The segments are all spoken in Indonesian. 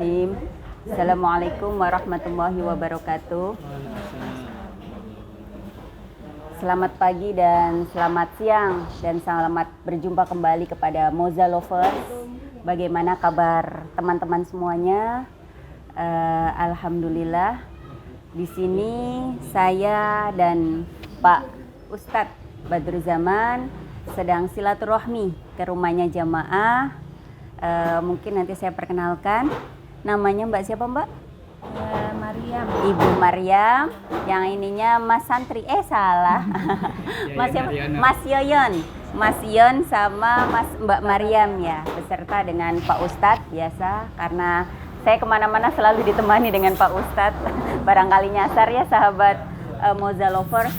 Bismillahirrahmanirrahim. Assalamualaikum warahmatullahi wabarakatuh. Selamat pagi dan selamat siang dan selamat berjumpa kembali kepada Moza Lovers. Bagaimana kabar teman-teman semuanya? Alhamdulillah. Di sini saya dan Pak Ustadz Badruzzaman sedang silaturahmi ke rumahnya jamaah. Mungkin nanti saya perkenalkan. Namanya Mbak siapa, Mbak? Mariam. Ibu Mariam. Yang ininya Mas Santri. Salah. Mas Yoyon. Mas Yon sama Mbak Mariam ya. Beserta dengan Pak Ustadz biasa. Karena saya kemana-mana selalu ditemani dengan Pak Ustadz. Barangkali nyasar ya sahabat Moza Lovers.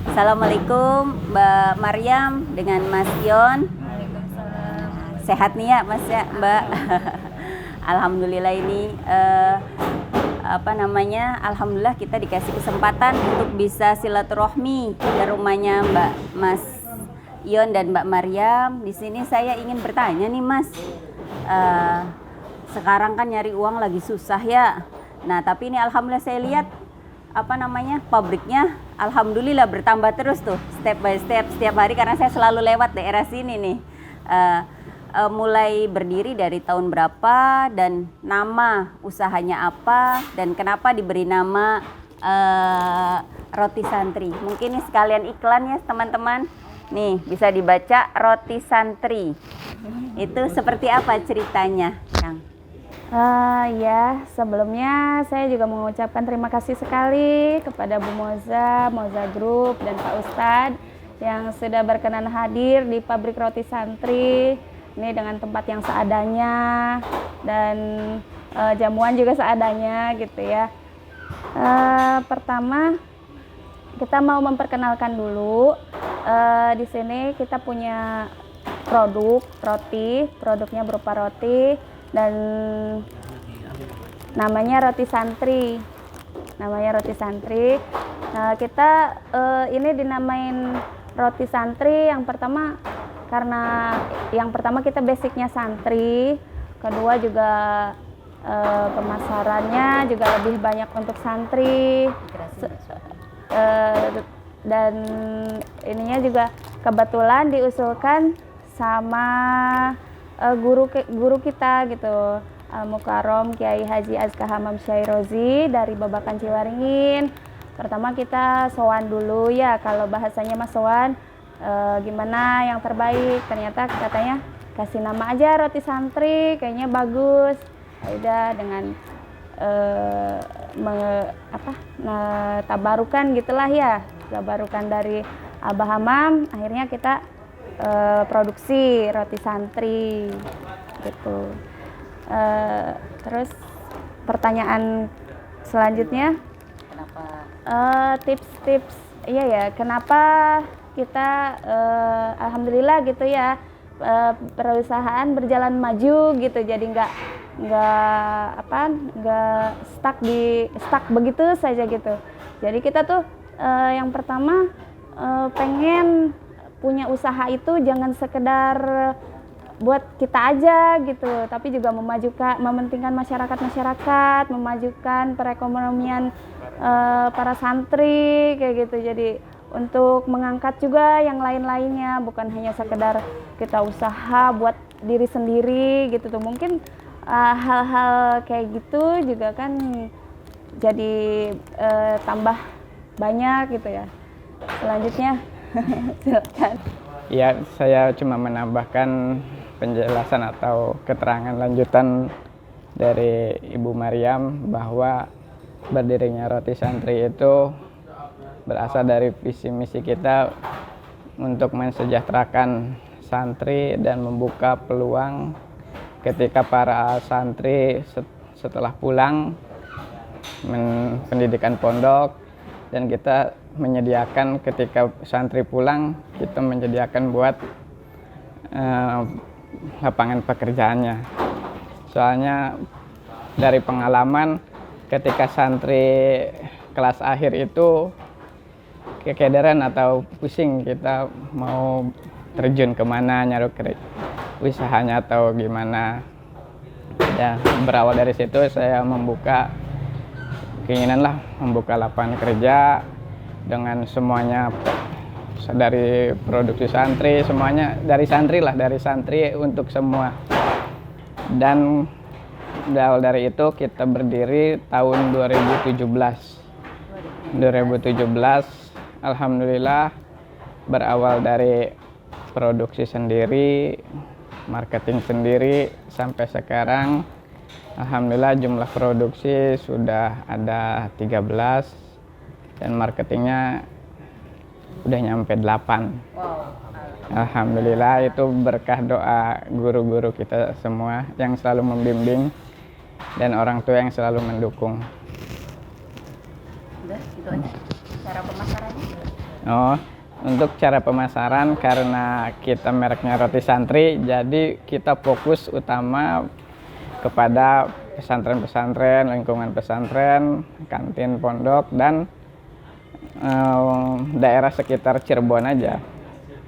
Assalamualaikum Mbak Mariam dengan Mas Yon. Sehat nih ya Mas ya Mbak. Alhamdulillah ini Alhamdulillah kita dikasih kesempatan untuk bisa silaturahmi ke rumahnya Mbak Mas Yon dan Mbak Mariam. Di sini saya ingin bertanya nih Mas. Sekarang kan nyari uang lagi susah ya. Nah, tapi ini alhamdulillah saya lihat pabriknya alhamdulillah bertambah terus tuh step by step setiap hari karena saya selalu lewat daerah sini nih. Mulai berdiri dari tahun berapa dan nama usahanya apa dan kenapa diberi nama Roti Santri. Mungkin ini sekalian iklan ya teman-teman. Nih bisa dibaca Roti Santri. Itu seperti apa ceritanya, Kang? Ya, sebelumnya saya juga mengucapkan terima kasih sekali kepada Bu Moza, Moza Group dan Pak Ustadz yang sudah berkenan hadir di pabrik Roti Santri. Ini dengan tempat yang seadanya dan jamuan juga seadanya gitu ya. Pertama kita mau memperkenalkan dulu. Di sini kita punya produk roti, produknya berupa roti dan namanya Roti Santri. Namanya Roti Santri. Nah, kita ini dinamain Roti Santri yang pertama karena yang pertama kita basicnya santri, kedua juga pemasarannya juga lebih banyak untuk santri, dan ininya juga kebetulan diusulkan sama guru kita gitu, Mukarrom Kiai Haji Azka Hamam Syairozi dari Babakan Ciwaringin. Pertama kita sowan dulu ya, kalau bahasanya mas sowan. Gimana yang terbaik, ternyata katanya kasih nama aja Roti Santri kayaknya bagus. Udah dengan tabarukan gitulah ya, tabarukan dari Abah Hamam, akhirnya kita produksi Roti Santri gitu. Terus pertanyaan selanjutnya, Kenapa? Tips-tips iya ya, kenapa kita alhamdulillah gitu ya, perusahaan berjalan maju gitu, jadi nggak stuck begitu saja gitu. Jadi kita tuh yang pertama pengen punya usaha itu jangan sekedar buat kita aja gitu, tapi juga mementingkan masyarakat, memajukan perekonomian para santri kayak gitu. Jadi untuk mengangkat juga yang lain-lainnya, bukan hanya sekedar kita usaha buat diri sendiri gitu tuh. Mungkin hal-hal kayak gitu juga kan jadi tambah banyak gitu ya. Selanjutnya silakan. Ya, saya cuma menambahkan penjelasan atau keterangan lanjutan dari Ibu Mariam bahwa berdirinya Roti Santri itu berasal dari visi misi kita untuk mensejahterakan santri dan membuka peluang ketika para santri setelah pulang pendidikan pondok, dan kita menyediakan ketika santri pulang kita menyediakan buat lapangan pekerjaannya. Soalnya dari pengalaman ketika santri kelas akhir itu kekederan atau pusing, kita mau terjun kemana, nyari usahanya atau gimana. Ya, berawal dari situ saya membuka keinginan lah membuka lapangan kerja dengan semuanya, dari produksi santri, semuanya dari santri untuk semua. Dan berawal dari itu kita berdiri tahun 2017. Alhamdulillah berawal dari produksi sendiri, marketing sendiri, sampai sekarang alhamdulillah jumlah produksi sudah ada 13 dan marketingnya udah nyampe 8. Alhamdulillah, itu berkah doa guru-guru kita semua yang selalu membimbing dan orang tua yang selalu mendukung. Udah, gitu aja. Cara pemasarannya? Oh, untuk cara pemasaran, karena kita mereknya Roti Santri, jadi kita fokus utama kepada pesantren-pesantren, lingkungan pesantren, kantin pondok, dan daerah sekitar Cirebon aja.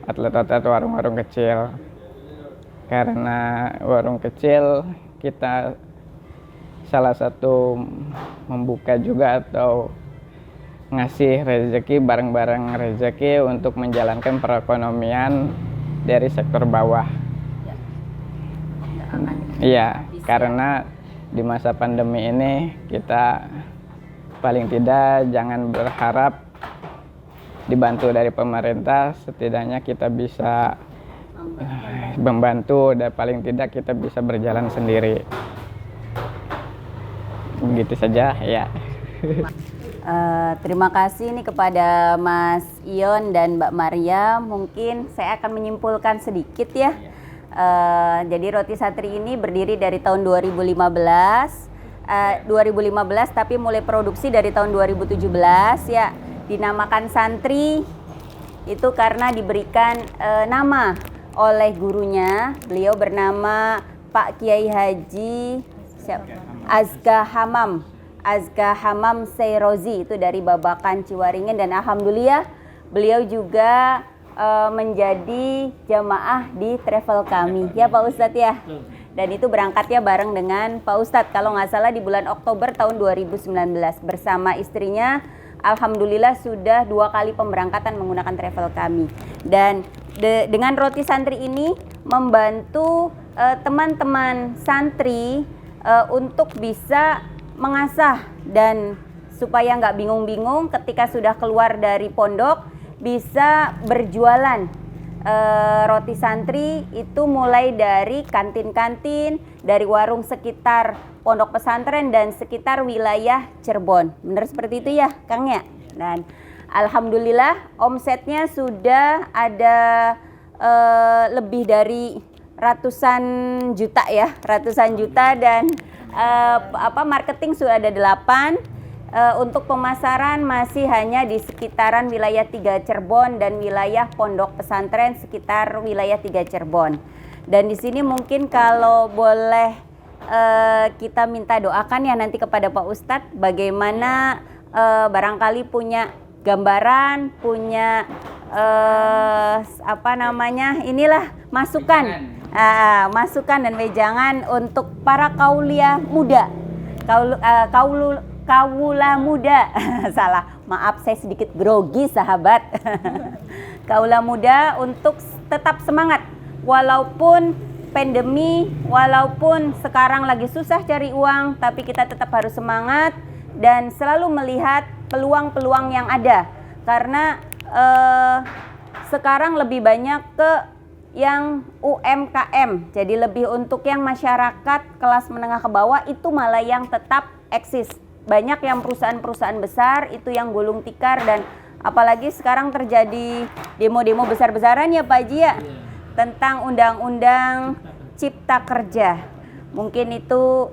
Atlet-atlet warung-warung kecil. Karena warung kecil kita salah satu membuka juga atau ngasih rezeki, barang-barang rezeki untuk menjalankan perekonomian dari sektor bawah. Iya, karena di masa pandemi ini kita paling tidak jangan berharap dibantu dari pemerintah, setidaknya kita bisa membantu dan paling tidak kita bisa berjalan sendiri. Begitu saja ya. Terima kasih nih kepada Mas Ion dan Mbak Maria. Mungkin saya akan menyimpulkan sedikit ya. Jadi Roti Santri ini berdiri dari tahun 2015 tapi mulai produksi dari tahun 2017 ya. Dinamakan Santri itu karena diberikan nama oleh gurunya. Beliau bernama Pak Kiai Haji Azka Hamam Seirozi, itu dari Babakan Ciwaringin, dan alhamdulillah beliau juga menjadi jamaah di travel kami ya Pak Ustadz ya. Dan itu berangkatnya bareng dengan Pak Ustadz kalau nggak salah di bulan Oktober tahun 2019 bersama istrinya. Alhamdulillah sudah 2 kali pemberangkatan menggunakan travel kami. Dan dengan Roti Santri ini membantu teman-teman santri untuk bisa mengasah dan supaya nggak bingung-bingung ketika sudah keluar dari pondok bisa berjualan. Roti Santri itu mulai dari kantin-kantin, dari warung sekitar pondok pesantren dan sekitar wilayah Cirebon. Benar seperti itu ya Kang ya? Dan alhamdulillah omsetnya sudah ada lebih dari ratusan juta ya, dan marketing sudah ada 8. Untuk pemasaran masih hanya di sekitaran wilayah 3 Cirebon dan wilayah pondok pesantren sekitar wilayah 3 Cirebon. Dan di sini mungkin kalau boleh kita minta doakan ya nanti kepada Pak Ustadz bagaimana barangkali punya gambaran, punya masukan dan wejangan untuk para kaulia muda. Kaula muda, salah, maaf saya sedikit grogi sahabat. Kaula muda untuk tetap semangat walaupun pandemi, walaupun sekarang lagi susah cari uang, tapi kita tetap harus semangat dan selalu melihat peluang-peluang yang ada. Karena sekarang lebih banyak ke yang UMKM, jadi lebih untuk yang masyarakat kelas menengah ke bawah itu malah yang tetap eksis. Banyak yang perusahaan-perusahaan besar itu yang gulung tikar, dan apalagi sekarang terjadi demo-demo besar-besaran ya Pak Haji ya, tentang undang-undang cipta kerja. Mungkin itu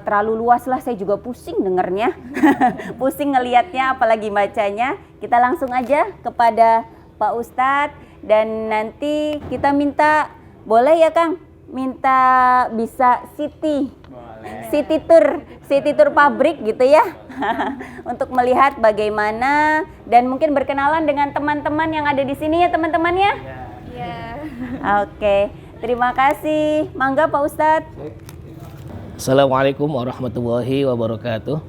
terlalu luas lah, saya juga pusing dengernya. Pusing ngelihatnya apalagi bacanya. Kita langsung aja kepada Pak Ustadz dan nanti kita minta, boleh ya Kang, minta bisa city tour pabrik gitu ya. Untuk melihat bagaimana dan mungkin berkenalan dengan teman-teman yang ada di sini ya teman-teman ya. Iya. Oke, terima kasih. Mangga Pak Ustadz. Assalamualaikum warahmatullahi wabarakatuh.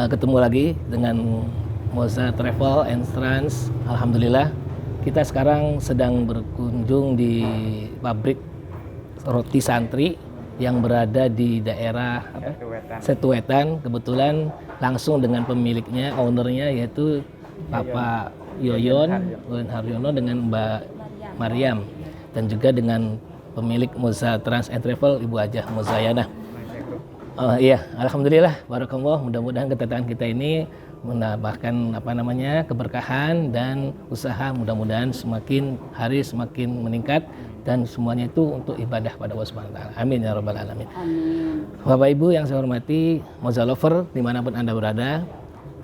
Ketemu lagi dengan Moza Travel and Trans. Alhamdulillah, kita sekarang sedang berkunjung di pabrik roti santri yang berada di daerah Setuwetan. Kebetulan langsung dengan pemiliknya, ownernya, yaitu Bapak Yoyon Haryono dengan Mbak Mariam, dan juga dengan pemilik Moza Trans and Travel, Ibu Hajah Mozayana. Iya, alhamdulillah, barakallah. Mudah-mudahan kedatangan kita ini menambahkan keberkahan dan usaha, mudah-mudahan semakin hari semakin meningkat dan semuanya itu untuk ibadah pada Allah Subhanahu wa taala. Amin ya rabbal alamin. Amin. Bapak Ibu yang saya hormati, Moza lover dimanapun Anda berada.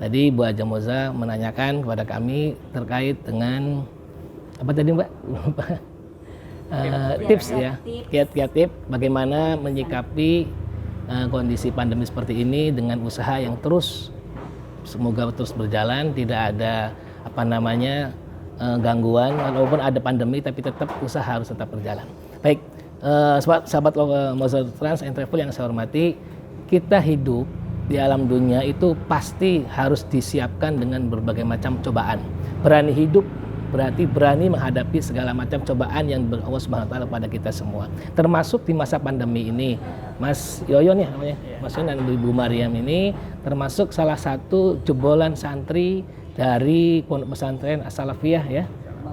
Tadi Bu Hajah Moza menanyakan kepada kami terkait dengan apa tadi Mbak? Tips ya, kiat-kiat tips bagaimana menyikapi kondisi pandemi seperti ini dengan usaha yang terus semoga terus berjalan, tidak ada gangguan walaupun ada pandemi, tapi tetap usaha harus tetap berjalan. Baik, sahabat Moza Trans and Travel yang saya hormati, kita hidup di alam dunia itu pasti harus disiapkan dengan berbagai macam cobaan. Berani hidup berarti berani menghadapi segala macam cobaan yang Allah Subhanahu wa taala pada kita semua. Termasuk di masa pandemi ini. Mas Yoyon ya namanya, Mas Yoyon dan Ibu Mariam ini termasuk salah satu jebolan santri dari Pondok Pesantren As-Salafiyah ya.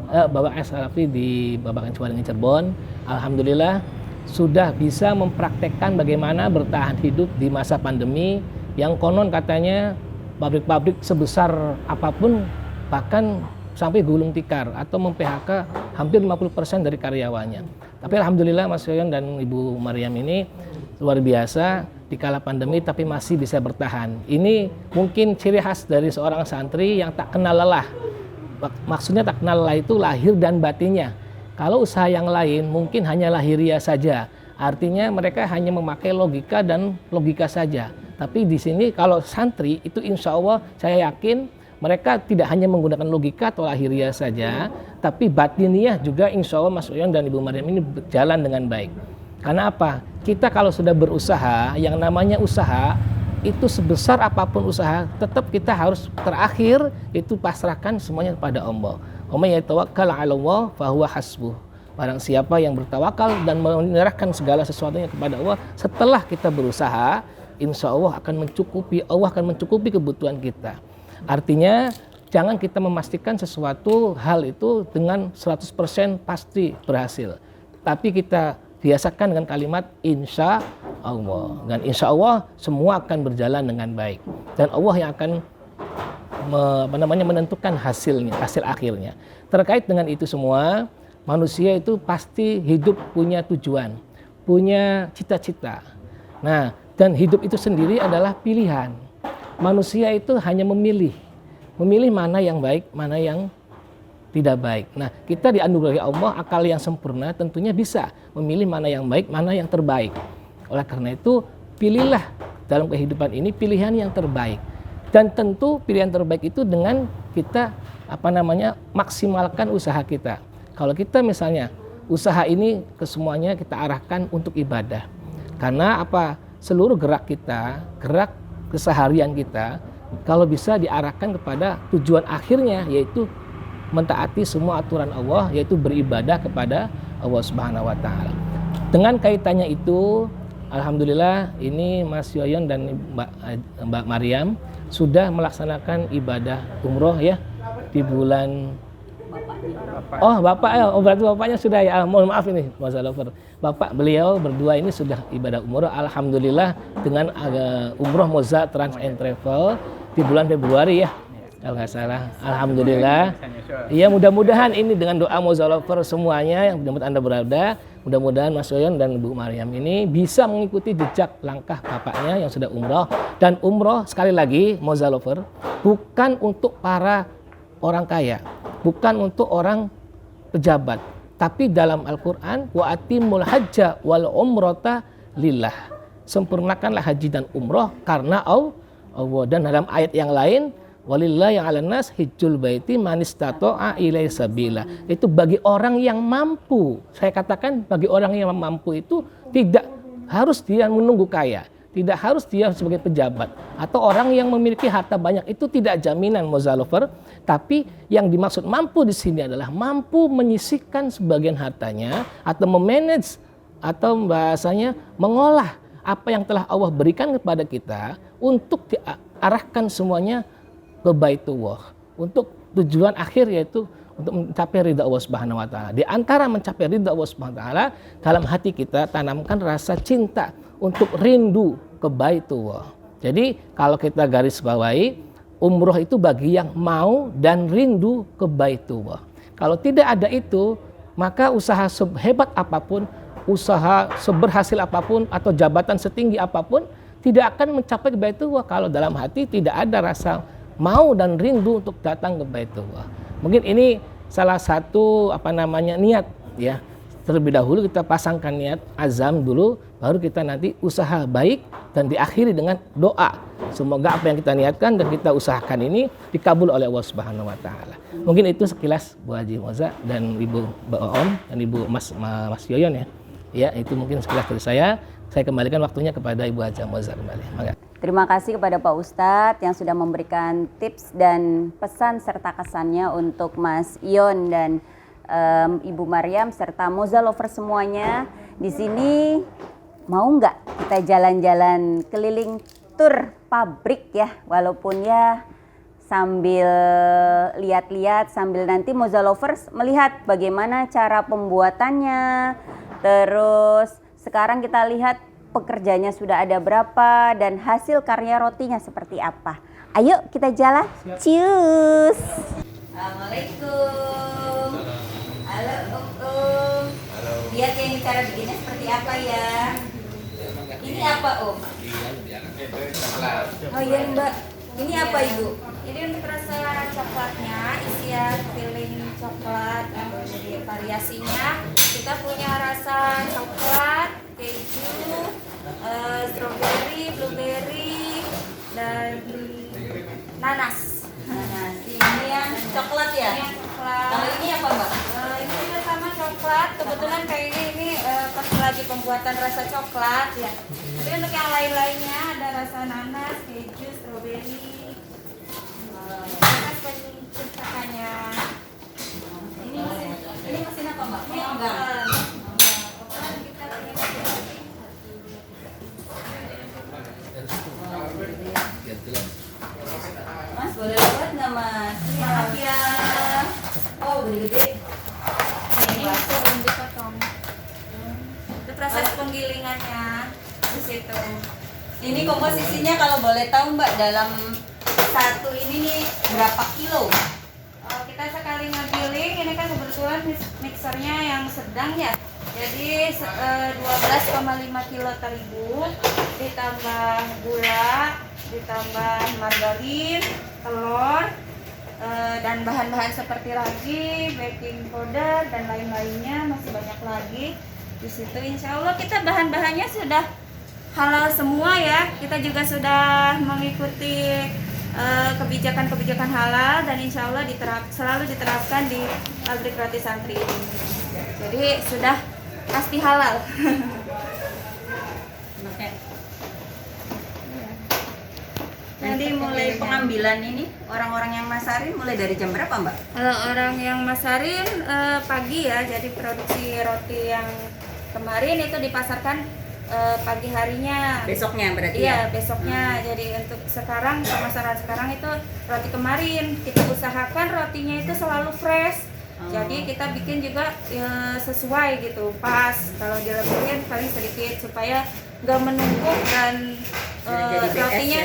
Bapak As-Salafi di Babakan Ciwaringin Cirebon. Alhamdulillah sudah bisa mempraktekkan bagaimana bertahan hidup di masa pandemi yang konon katanya pabrik-pabrik sebesar apapun bahkan sampai gulung tikar atau mem-PHK hampir 50% dari karyawannya. Tapi alhamdulillah Mas Yoyon dan Ibu Mariam ini luar biasa di kala pandemi tapi masih bisa bertahan. Ini mungkin ciri khas dari seorang santri yang tak kenal lelah. Maksudnya tak kenal lelah itu lahir dan batinnya. Kalau usaha yang lain mungkin hanya lahiriah saja. Artinya mereka hanya memakai logika dan logika saja. Tapi di sini kalau santri itu insya Allah saya yakin mereka tidak hanya menggunakan logika atau lahiriah saja, tapi batiniah juga insya Allah Mas Yoyon dan Ibu Mariam ini berjalan dengan baik. Karena apa? Kita kalau sudah berusaha, yang namanya usaha, itu sebesar apapun usaha, tetap kita harus terakhir itu pasrahkan semuanya kepada Allah. Wa may yatawakkal 'ala Allah fa huwa hasbuh. Barang siapa yang bertawakal dan menyerahkan segala sesuatunya kepada Allah, setelah kita berusaha, insya Allah akan mencukupi, Allah akan mencukupi kebutuhan kita. Artinya jangan kita memastikan sesuatu hal itu dengan 100% pasti berhasil. Tapi kita biasakan dengan kalimat insya Allah. Dan insya Allah semua akan berjalan dengan baik. Dan Allah yang akan menentukan hasilnya, hasil akhirnya. Terkait dengan itu semua, manusia itu pasti hidup punya tujuan, punya cita-cita. Nah, dan hidup itu sendiri adalah pilihan. Manusia itu hanya memilih mana yang baik, mana yang tidak baik. Nah, kita dianugerahi Allah akal yang sempurna, tentunya bisa memilih mana yang baik, mana yang terbaik. Oleh karena itu, pilihlah dalam kehidupan ini pilihan yang terbaik. Dan tentu pilihan terbaik itu dengan kita maksimalkan usaha kita. Kalau kita misalnya usaha ini kesemuanya kita arahkan untuk ibadah. Karena apa? Seluruh gerak kita, gerak keseharian kita kalau bisa diarahkan kepada tujuan akhirnya, yaitu mentaati semua aturan Allah, yaitu beribadah kepada Allah Subhanahu wa taala. Dengan kaitannya itu, alhamdulillah ini Mas Yoyon dan Mbak Mariam sudah melaksanakan ibadah umroh ya di bulan berarti bapaknya sudah ya. Mohon maaf ini Moza lover. Bapak beliau berdua ini sudah ibadah umroh, alhamdulillah dengan umroh Moza Trans and Travel di bulan Februari ya. Kalau nggak salah, alhamdulillah. Iya, mudah-mudahan ini dengan doa Moza lover semuanya yang mudah-mudahan Anda berada, mudah-mudahan Mas Yoyon dan Bu Mariam ini bisa mengikuti jejak langkah bapaknya yang sudah umroh. Dan umroh sekali lagi Moza lover bukan untuk para orang kaya, bukan untuk orang pejabat, tapi dalam Al-Quran wa atimul hajja wal umrata lillah, sempurnakanlah haji dan umroh karena Allah. Dan dalam ayat yang lain walillahi 'alan nas hijjul baiti man istata'a ilaihi sabila, itu bagi orang yang mampu. Saya katakan bagi orang yang mampu itu tidak harus dia menunggu kaya, tidak harus dia sebagai pejabat atau orang yang memiliki harta banyak. Itu tidak jaminan Mozalover, tapi yang dimaksud mampu di sini adalah mampu menyisihkan sebagian hartanya atau memanage atau bahasanya mengolah apa yang telah Allah berikan kepada kita untuk diarahkan semuanya ke Baitullah, untuk tujuan akhir yaitu untuk mencapai ridha Allah Subhanahu wa taala. Di antara mencapai ridha Allah Subhanahu wa taala, dalam hati kita tanamkan rasa cinta untuk rindu ke Baitullah. Jadi kalau kita garis bawahi, umroh itu bagi yang mau dan rindu ke Baitullah. Kalau tidak ada itu, maka usaha sehebat apapun, usaha seberhasil apapun atau jabatan setinggi apapun tidak akan mencapai ke Baitullah kalau dalam hati tidak ada rasa mau dan rindu untuk datang ke Baitullah. Mungkin ini salah satu niat ya. Terlebih dahulu kita pasangkan niat, azam dulu, baru kita nanti usaha baik dan diakhiri dengan doa. Semoga apa yang kita niatkan dan kita usahakan ini dikabul oleh Allah Subhanahu wa taala. Mungkin itu sekilas Bu Haji Moza dan Ibu Mbak Oom dan Ibu Mas Yoyon ya. Ya, itu mungkin sekilas dari saya. Saya kembalikan waktunya kepada Ibu Haji Moza kembali. Maka. Terima kasih kepada Pak Ustadz yang sudah memberikan tips dan pesan serta kesannya untuk Mas Ion dan Ibu Maryam serta Mozalover semuanya. Di sini mau nggak kita jalan-jalan keliling tur pabrik ya, walaupun ya sambil lihat-lihat, sambil nanti Mozalovers melihat bagaimana cara pembuatannya. Terus sekarang kita lihat pekerjanya sudah ada berapa dan hasil karya rotinya seperti apa. Ayo kita jalan. Cius. Assalamualaikum. Halo Om. Lihat yang cara bikinnya seperti apa ya. Ini apa Om? Oh iya Mbak. Ini apa Ibu? Ini untuk rasa coklatnya, isian filling coklat, jadi variasinya kita punya rasa coklat, keju, strawberry, blueberry, dan nanas. Ini yang coklat ya? Ini yang coklat. Kalau ini apa Mbak? Ini juga sama coklat. Kebetulan kayaknya ini pas lagi pembuatan rasa coklat ya. Tapi untuk yang lain-lainnya ada rasa nanas, keju, strawberry. Pencetakannya. Ini mesin apa Mbak? Ini enggak. Mas boleh lihat nggak Mas? Maaf ya. Oh gede-gede. Ini belum dipotong. Itu proses penggilingannya di situ. Ini komposisinya kalau boleh tahu Mbak, dalam satu ini nih berapa kilo? Kita sekali ngegiling, ini kan kebetulan mixernya yang sedang ya. Jadi 12,5 kilo terigu, ditambah gula, ditambah margarin, telur, dan bahan-bahan seperti ragi, baking powder, dan lain-lainnya masih banyak lagi. Di situ insya Allah kita bahan-bahannya sudah halal semua ya. Kita juga sudah mengikuti kebijakan-kebijakan halal dan insya Allah selalu diterapkan di pabrik roti santri ini. Jadi sudah pasti halal. Nanti mulai pengambilan ini orang-orang yang masarin mulai dari jam berapa Mbak? Kalau orang yang masarin pagi ya, jadi produksi roti yang kemarin itu dipasarkan pagi harinya. Besoknya berarti Iya, ya? besoknya. Jadi untuk sekarang, pemasaran sekarang itu roti kemarin. Kita usahakan rotinya itu selalu fresh. Jadi kita bikin juga sesuai gitu, pas. Kalau dilebihin paling sedikit supaya nggak menumpuk dan rotinya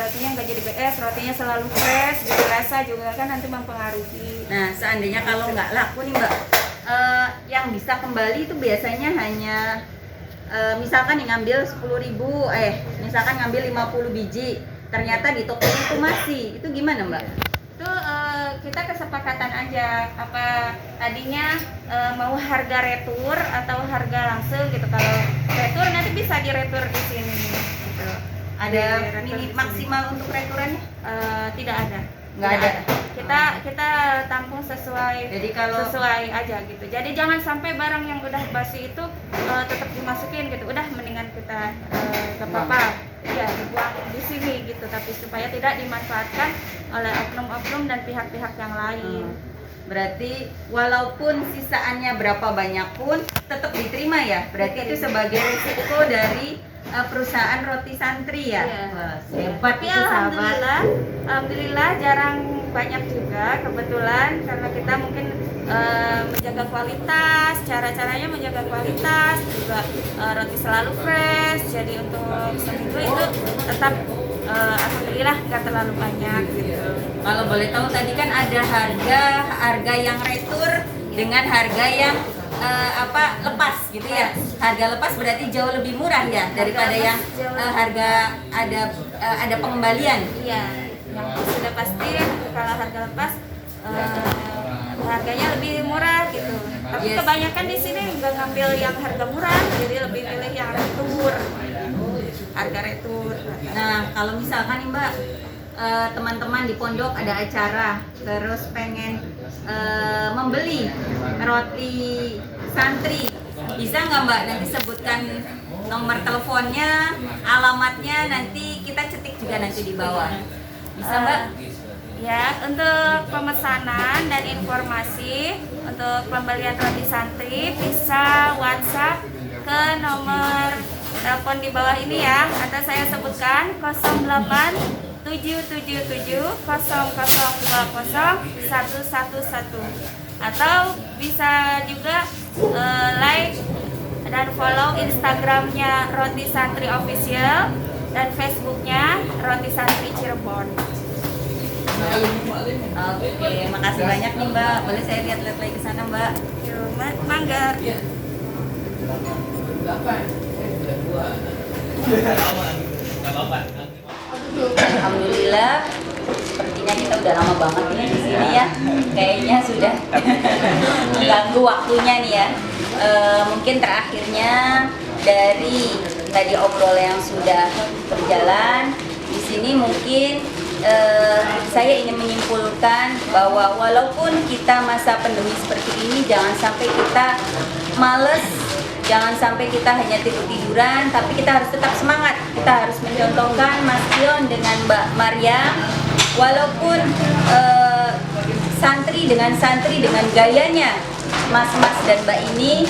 rotinya nggak jadi BS, rotinya selalu fresh. Jadi rasa juga kan nanti mempengaruhi. Nah seandainya kalau nggak laku nih Mbak, yang bisa kembali itu biasanya hanya misalkan yang ngambil 10.000, misalkan ngambil 50 biji, ternyata di toko itu masih, itu gimana Mbak? Itu kita kesepakatan aja, apa tadinya mau harga retur atau harga langsung gitu. Kalau retur nanti bisa diretur di sini gitu. Ada Di retur di sini. maksimal untuk returannya? Tidak ada. Nggak ada. kita tampung sesuai Jadi kalau- sesuai aja gitu. Jadi jangan sampai barang yang udah basi itu tetap dimasukin gitu. Udah mendingan kita gak apa-apa ya dibuang di sini gitu, tapi supaya tidak dimanfaatkan oleh oknum-oknum dan pihak-pihak yang lain. Berarti walaupun sisaannya berapa banyak pun tetap diterima ya. Berarti itu sebagai risiko dari perusahaan roti santri ya. Iya. Wah, hebat Tapi itu sahabat. alhamdulillah jarang banyak juga kebetulan karena kita mungkin menjaga kualitas, cara-caranya menjaga kualitas juga roti selalu fresh. Jadi untuk seminggu itu tetap alhamdulillah nggak terlalu banyak gitu. Kalau boleh tahu tadi kan ada harga yang retur dengan harga yang lepas gitu ya. Harga lepas berarti jauh lebih murah ya daripada lepas yang jauh lebih harga ada pengembalian. Iya, yang sudah pasti kalau harga lepas harganya lebih murah gitu. Tapi Yes. kebanyakan di sini nggak ngambil yang harga murah, jadi lebih milih yang retur. Harga retur. Nah, kalau misalkan nih Mbak, teman-teman di pondok ada acara, terus pengen membeli roti santri, bisa nggak Mbak nanti sebutkan nomor teleponnya, alamatnya, nanti kita cetik juga nanti di bawah. Bisa Mbak? Ya, untuk pemesanan dan informasi untuk pembelian roti santri bisa WhatsApp ke nomor telepon di bawah ini ya, atau saya sebutkan 087700201111 atau bisa juga like dan follow Instagramnya Roti Santri Official dan Facebooknya Roti Santri Cirebon. Oke, makasih banyak nih Mbak. Boleh saya lihat-lihat lagi ke sana Mbak? Yuk, mangga. Alhamdulillah, sepertinya kita udah lama banget nih di sini ya. Kayaknya sudah mengganggu waktunya nih ya. Mungkin terakhirnya dari tadi obrolan yang sudah berjalan di sini mungkin saya ingin menyimpulkan bahwa walaupun kita masa pandemi seperti ini, jangan sampai kita males, jangan sampai kita hanya tidur-tiduran, tapi kita harus tetap semangat. Kita harus mencontohkan Mas Ion dengan Mbak Maryam, walaupun santri dengan gayanya Mas dan Mbak ini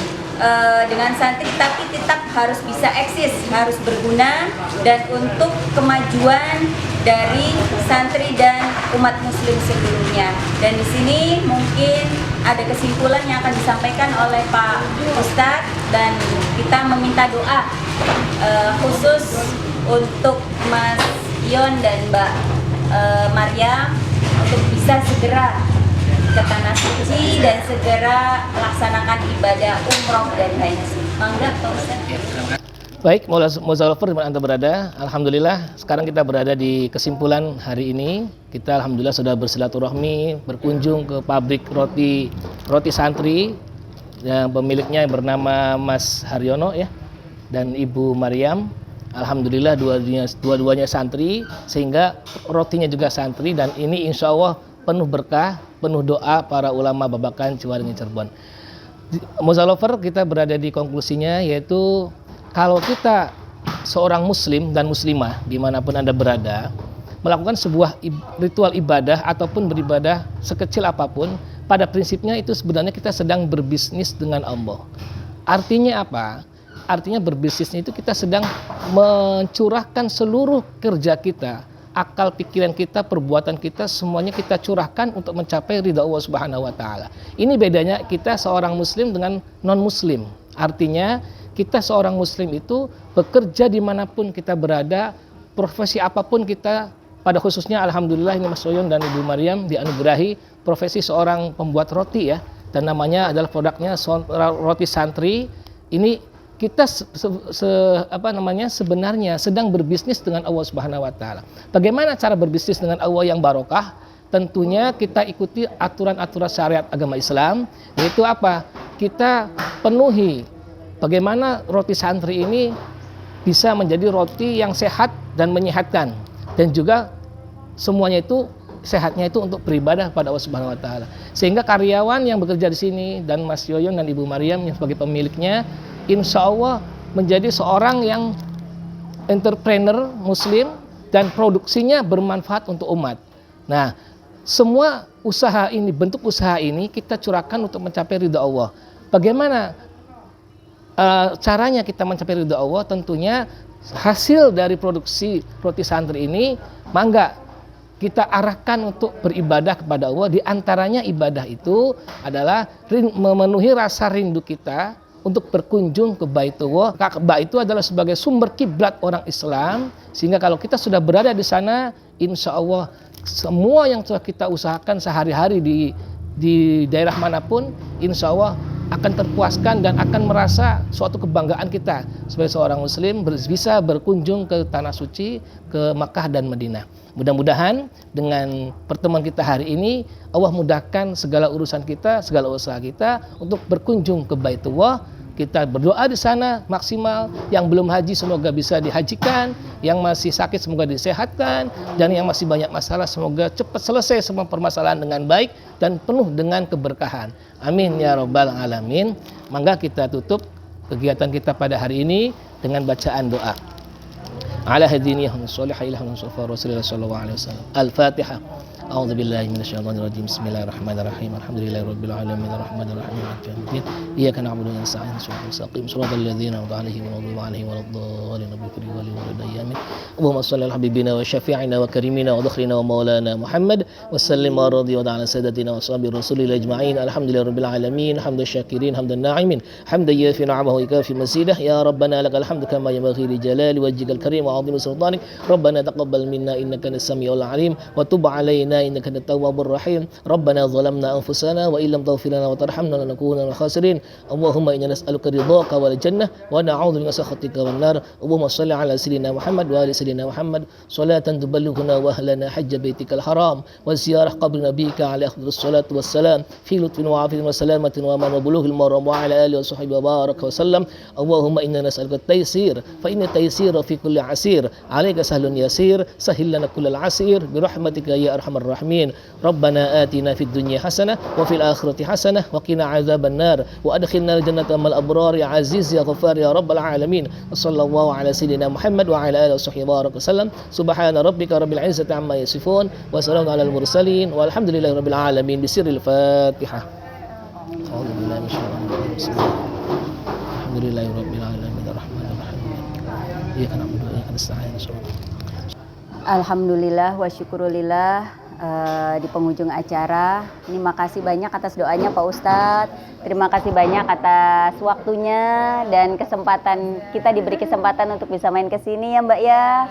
dengan santri, tapi tetap harus bisa eksis, harus berguna dan untuk kemajuan dari santri dan umat muslim seluruhnya. Dan di sini mungkin ada kesimpulan yang akan disampaikan oleh Pak Ustadz, dan kita meminta doa khusus untuk Mas Ion dan Mbak Maryam untuk bisa segera ke tanah suci dan segera melaksanakan ibadah umroh dan haji. Mangga Pak Ustadz. Baik, Muzalfar di mana Anda berada? Alhamdulillah, sekarang kita berada di kesimpulan hari ini. Kita alhamdulillah sudah bersilaturahmi, berkunjung ke pabrik roti santri yang pemiliknya bernama Mas Haryono ya dan Ibu Maryam. Alhamdulillah dua-duanya santri, sehingga rotinya juga santri, dan ini insya Allah penuh berkah, penuh doa para ulama Babakan Ciwaringin Cirebon. Muzalfar, kita berada di konklusinya, yaitu kalau kita seorang muslim dan muslimah dimanapun Anda berada melakukan sebuah ritual ibadah ataupun beribadah sekecil apapun, pada prinsipnya itu sebenarnya kita sedang berbisnis dengan Allah. Artinya apa? Artinya berbisnisnya itu kita sedang mencurahkan seluruh kerja kita, akal pikiran kita, perbuatan kita, semuanya kita curahkan untuk mencapai ridha Allah Subhanahu wa taala. Ini bedanya kita seorang muslim dengan non muslim. Artinya kita seorang muslim itu bekerja dimanapun kita berada, profesi apapun kita, pada khususnya alhamdulillah ini Mas Soyon dan Ibu Maryam dianugerahi profesi seorang pembuat roti ya, dan namanya adalah produknya roti santri. Ini kita sebenarnya sedang berbisnis dengan Allah Subhanahu wa taala. Bagaimana cara berbisnis dengan Allah yang barokah? Tentunya kita ikuti aturan-aturan syariat agama Islam, yaitu apa? Kita penuhi bagaimana roti santri ini bisa menjadi roti yang sehat dan menyehatkan, dan juga semuanya itu sehatnya itu untuk beribadah pada Allah Subhanahu wa taala. Sehingga karyawan yang bekerja di sini dan Mas Yoyon dan Ibu Mariam yang sebagai pemiliknya insya Allah menjadi seorang yang entrepreneur muslim dan produksinya bermanfaat untuk umat. Nah, semua usaha ini, bentuk usaha ini kita curahkan untuk mencapai ridha Allah. Bagaimana caranya kita mencapai ridha Allah? Tentunya hasil dari produksi roti santri ini mangga kita arahkan untuk beribadah kepada Allah. Di antaranya ibadah itu adalah memenuhi rasa rindu kita untuk berkunjung ke Baitullah. Ka'bah itu adalah sebagai sumber kiblat orang Islam, sehingga kalau kita sudah berada di sana, insya Allah semua yang sudah kita usahakan sehari-hari di daerah manapun, insya Allah akan terpuaskan dan akan merasa suatu kebanggaan kita sebagai seorang muslim bisa berkunjung ke tanah suci, ke Makkah dan Madinah. Mudah-mudahan dengan pertemuan kita hari ini Allah mudahkan segala urusan kita, segala usaha kita untuk berkunjung ke Baitullah. Kita berdoa di sana maksimal. Yang belum haji semoga bisa dihajikan, yang masih sakit semoga disehatkan, dan yang masih banyak masalah semoga cepat selesai semua permasalahan dengan baik dan penuh dengan keberkahan. Amin ya rabbal alamin. Mangga kita tutup kegiatan kita pada hari ini dengan bacaan doa. Ala hadini ya salihil rasulullah sallallahu alaihi wasallam. Al-Fatihah. أعوذ بالله من الشيطان الرجيم بسم الله الرحمن الرحيم الحمد لله رب العالمين الرحمن الرحيم مالك يوم الدين إياك نعبد وإياك نستعين صراط المستقيم صراط الذين أنعمت عليهم غير المغضوب عليهم ولا الضالين آمين اللهم صل على حبيبنا وشفيعنا وكريمنا وذخرنا ومولانا محمد وسلم ورضي على سادتنا وأصحاب الرسول أجمعين الحمد لله رب العالمين حمد الشاكرين حمد الناعمين حمدا يافي نعمه ويكافي مزيده يا ربنا لك الحمد كما ينبغي لجلال وجهك الكريم وعظيم سلطانك ربنا تقبل منا إنك أنت السميع العليم وتب علينا إنك أنت التواب الرحيم ربنا ظلمنا أنفسنا وإن لم تغفر لنا وترحمنا لنكونن من الخاسرين اللهم إنا نسألك رضاك والجنة ونعوذ بك من سخطك والنار اللهم صل على سيدنا محمد وآل سيدنا محمد صلاة تبلغنا وأهلنا حج بيتك الحرام وزيارة قبر نبيك عليه أفضل الصلاة والسلام في لطف وعافية وسلامة وأمان وبلوغ المرام وعلى آله وصحبه وبارك وسلم اللهم إنا نسألك التيسير فإن التيسير في كل عسير عليك سهل يسير سهل لنا كل العسير برحمتك يا أرحم الراحمين ربنا آتنا في الدنيا حسنة وفي الآخرة حسنة وقنا عذاب النار وأدخلنا الجنة مع الأبرار يا عزيز يا غفار يا رب العالمين وصلى الله على سيدنا محمد وعلى آله وصحبه وبارك وسلم سبحان ربك رب العزة عما يصفون وسلام على المرسلين والحمد لله رب العالمين بسر الفاتحة أعوذ بالله من الشيطان الرجيم بسم الله الحمد لله رب العالمين الرحمن الرحيم إياك نعبد وإياك نستعين Alhamdulillah wa syukurillah. Di penghujung acara ini makasih banyak atas doanya Pak Ustadz, terima kasih banyak atas waktunya dan kesempatan kita diberi kesempatan untuk bisa main ke sini ya Mbak ya,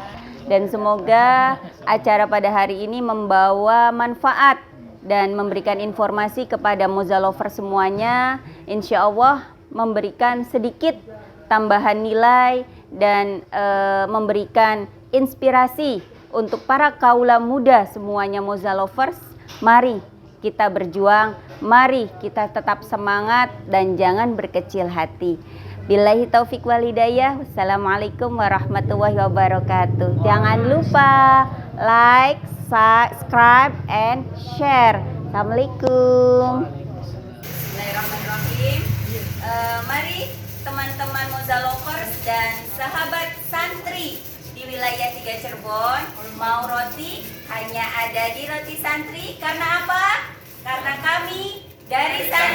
dan semoga acara pada hari ini membawa manfaat dan memberikan informasi kepada Moza Lover semuanya, insya Allah memberikan sedikit tambahan nilai dan memberikan inspirasi untuk para kaula muda semuanya Moza Lovers. Mari kita berjuang, mari kita tetap semangat dan jangan berkecil hati. Billahi taufik wal hidayah. Wassalamualaikum warahmatullahi wabarakatuh. Jangan lupa like, subscribe, and share. Assalamualaikum. Bismillahirrahmanirrahim. Mari teman-teman Moza Lovers dan sahabat santri di wilayah 3 Cirebon, mau roti hanya ada di Roti Santri. Karena apa? Karena kami dari santri